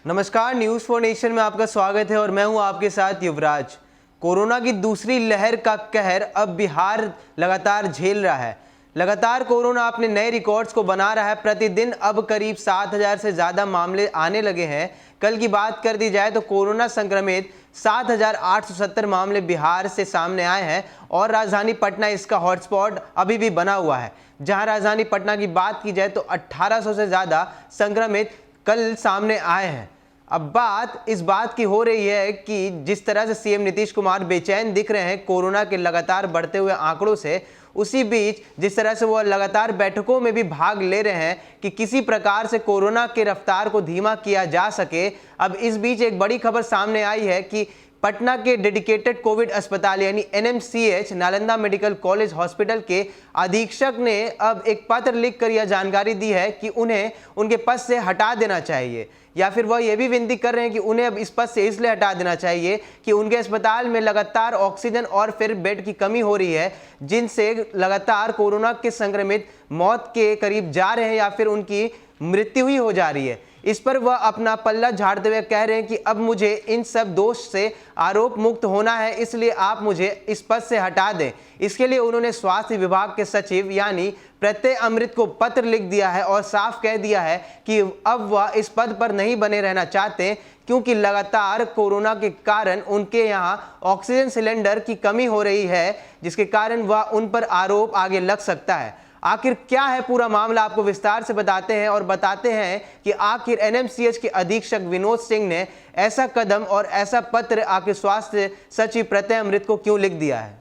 नमस्कार, news for nation में आपका स्वागत है और मैं हूं आपके साथ युवराज। कोरोना की दूसरी लहर का कहर अब बिहार लगातार झेल रहा है। लगातार कोरोना अपने नए रिकॉर्ड्स को बना रहा है। प्रतिदिन अब करीब 7,000 से ज़्यादा मामले आने लगे हैं। कल की बात कर दी जाए तो कोरोना संक्रमित 7,870 मामले बिहार से सामने आए हैं और राजधानी पटना इसका हॉटस्पॉट अभी भी बना हुआ है। जहां राजधानी पटना की बात की जाए तो 1800 से ज़्यादा संक्रमित कल सामने आए हैं। अब बात इस बात की हो रही है कि जिस तरह से सीएम नीतीश कुमार बेचैन दिख रहे हैं कोरोना के लगातार बढ़ते हुए आंकड़ों से, उसी बीच जिस तरह से वो लगातार बैठकों में भी भाग ले रहे हैं कि किसी प्रकार से कोरोना के रफ्तार को धीमा किया जा सके। अब इस बीच एक बड़ी खबर सामने आई है कि पटना के डेडिकेटेड कोविड अस्पताल यानी NMCH Nalanda medical college hospital के अधीक्षक ने अब एक पत्र लिखकर यह जानकारी दी है कि उन्हें उनके पद से हटा देना चाहिए, या फिर वह यह भी विनती कर रहे हैं कि उन्हें अब इस पद से इसलिए हटा देना चाहिए कि उनके अस्पताल में लगातार ऑक्सीजन और फिर बेड की कमी हो रही है, जिनसे लगातार कोरोना के संक्रमित मौत के करीब जा रहे हैं या फिर उनकी मृत्यु ही हो जा रही है। इस पर वह अपना पल्ला झाड़ते हुए कह रहे हैं कि अब मुझे इन सब दोष से आरोप मुक्त होना है, इसलिए आप मुझे इस पद से हटा दें। इसके लिए उन्होंने स्वास्थ्य विभाग के सचिव यानी प्रत्यय अमृत को पत्र लिख दिया है और साफ कह दिया है कि अब वह इस पद पर नहीं बने रहना चाहते, क्योंकि लगातार कोरोना के कारण उनके यहाँ ऑक्सीजन सिलेंडर की कमी हो रही है, जिसके कारण वह उन पर आरोप आगे लग सकता है। आखिर क्या है पूरा मामला, आपको विस्तार से बताते हैं और बताते हैं कि आखिर एनएमसीएच के अधीक्षक विनोद सिंह ने ऐसा कदम और ऐसा पत्र आखिर स्वास्थ्य सचिव प्रत्यय अमृत को क्यों लिख दिया है।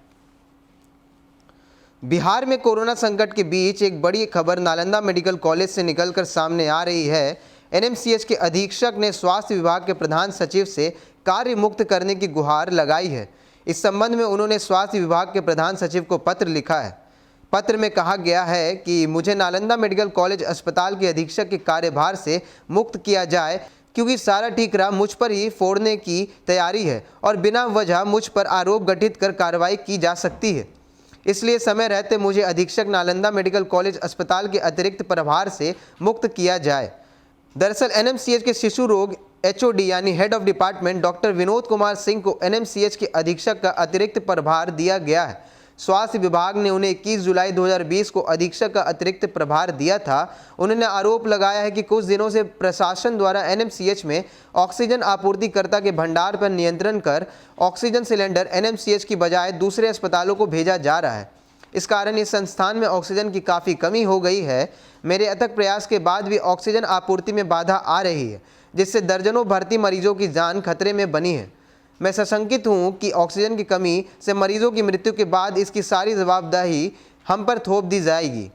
बिहार में कोरोना संकट के बीच एक बड़ी खबर नालंदा मेडिकल कॉलेज से निकलकर सामने आ रही है। एनएमसीएच के अधीक्षक ने स्वास्थ्य विभाग के प्रधान सचिव से कार्य मुक्त करने की गुहार लगाई है। इस संबंध में उन्होंने स्वास्थ्य विभाग के प्रधान सचिव को पत्र लिखा है। पत्र में कहा गया है कि मुझे नालंदा मेडिकल कॉलेज अस्पताल के अधीक्षक के कार्यभार से मुक्त किया जाए, क्योंकि सारा ठीकरा मुझ पर ही फोड़ने की तैयारी है और बिना वजह मुझ पर आरोप गठित कर कार्रवाई की जा सकती है। इसलिए समय रहते मुझे अधीक्षक नालंदा मेडिकल कॉलेज अस्पताल के अतिरिक्त प्रभार से मुक्त किया जाए। दरअसल एनएमसीएच के शिशु रोग एचओडी यानी head of department doctor Vinod Kumar Singh को एनएमसीएच के अधीक्षक का अतिरिक्त प्रभार दिया गया है। स्वास्थ्य विभाग ने उन्हें 21 जुलाई 2020 को अधीक्षक का अतिरिक्त प्रभार दिया था। उन्होंने आरोप लगाया है कि कुछ दिनों से प्रशासन द्वारा एनएमसीएच में ऑक्सीजन आपूर्तिकर्ता के भंडार पर नियंत्रण कर ऑक्सीजन सिलेंडर एनएमसीएच की बजाय दूसरे अस्पतालों को भेजा जा रहा है। इस कारण इस संस्थान में ऑक्सीजन की काफ़ी कमी हो गई है। मेरे अथक प्रयास के बाद भी ऑक्सीजन आपूर्ति में बाधा आ रही है, जिससे दर्जनों भर्ती मरीजों की जान खतरे में बनी है। मैं सशंकित हूं कि ऑक्सीजन की कमी से मरीजों की मृत्यु के बाद इसकी सारी जवाबदेही हम पर थोप दी जाएगी।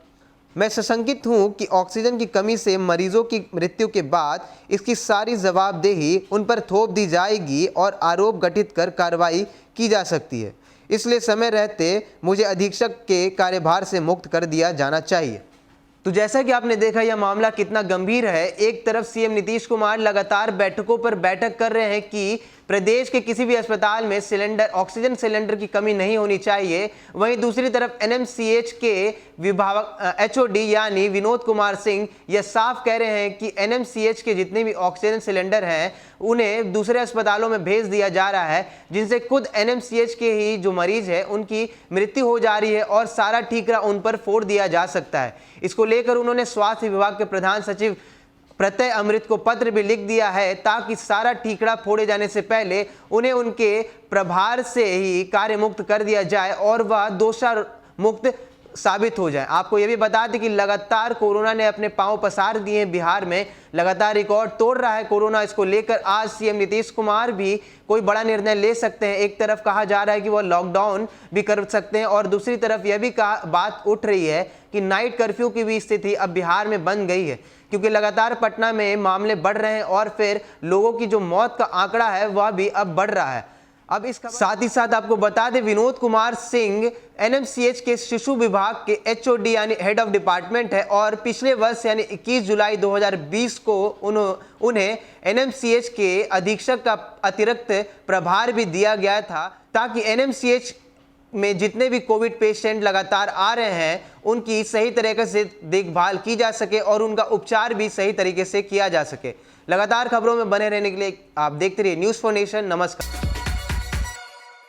मैं सशंकित हूं कि ऑक्सीजन की कमी से मरीजों की मृत्यु के बाद इसकी सारी जवाबदेही उन पर थोप दी जाएगी और आरोप गठित कर कार्रवाई की जा सकती है। इसलिए समय रहते मुझे अधीक्षक के कार्यभार से मुक्त कर दिया जाना चाहिए। तो जैसा कि आपने देखा यह मामला कितना गंभीर है। एक तरफ सीएम नीतीश कुमार लगातार बैठकों पर बैठक कर रहे हैं कि प्रदेश के किसी भी अस्पताल में ऑक्सीजन सिलेंडर की कमी नहीं होनी चाहिए। वहीं दूसरी तरफ एनएमसीएच के विभाग एचओडी यानी विनोद कुमार सिंह यह साफ कह रहे हैं कि एनएमसीएच के जितने भी ऑक्सीजन सिलेंडर हैं उन्हें दूसरे अस्पतालों में भेज दिया जा रहा है, जिनसे खुद एनएमसीएच के ही जो मरीज है उनकी मृत्यु हो जा रही है और सारा ठीकरा उन पर फोड़ दिया जा सकता है। इसको लेकर उन्होंने स्वास्थ्य विभाग के प्रधान सचिव प्रत्यय अमृत को पत्र भी लिख दिया है, ताकि सारा ठीकरा फोड़े जाने से पहले उन्हें उनके प्रभार से ही कार्य मुक्त कर दिया जाए और वह दोषारोप मुक्त साबित हो जाए। आपको यह भी बता दें कि लगातार कोरोना ने अपने पांव पसार दिए हैं। बिहार में लगातार रिकॉर्ड तोड़ रहा है कोरोना। इसको लेकर आज सीएम नीतीश कुमार भी कोई बड़ा निर्णय ले सकते हैं। एक तरफ कहा जा रहा है कि वह लॉकडाउन भी कर सकते हैं और दूसरी तरफ यह भी बात उठ रही है कि नाइट कर्फ्यू की भी स्थिति अब बिहार में बन गई है, क्योंकि लगातार पटना में मामले बढ़ रहे हैं और फिर लोगों की जो मौत का आंकड़ा है वह भी अब बढ़ रहा है। अब इसका साथ ही साथ आपको बता दें विनोद कुमार सिंह एनएमसीएच के शिशु विभाग के एचओडी यानी हेड ऑफ डिपार्टमेंट है और पिछले वर्ष यानी 21 जुलाई 2020 को उन्हें एनएमसीएच के अधीक्षक का अतिरिक्त प्रभार भी दिया गया था, ताकि एनएमसीएच में जितने भी कोविड पेशेंट लगातार आ रहे हैं उनकी सही तरीके से देखभाल की जा सके और उनका उपचार भी सही तरीके से किया जा सके। लगातार खबरों में बने रहने के लिए आप देखते रहिए न्यूज़4 नेशन। नमस्कार।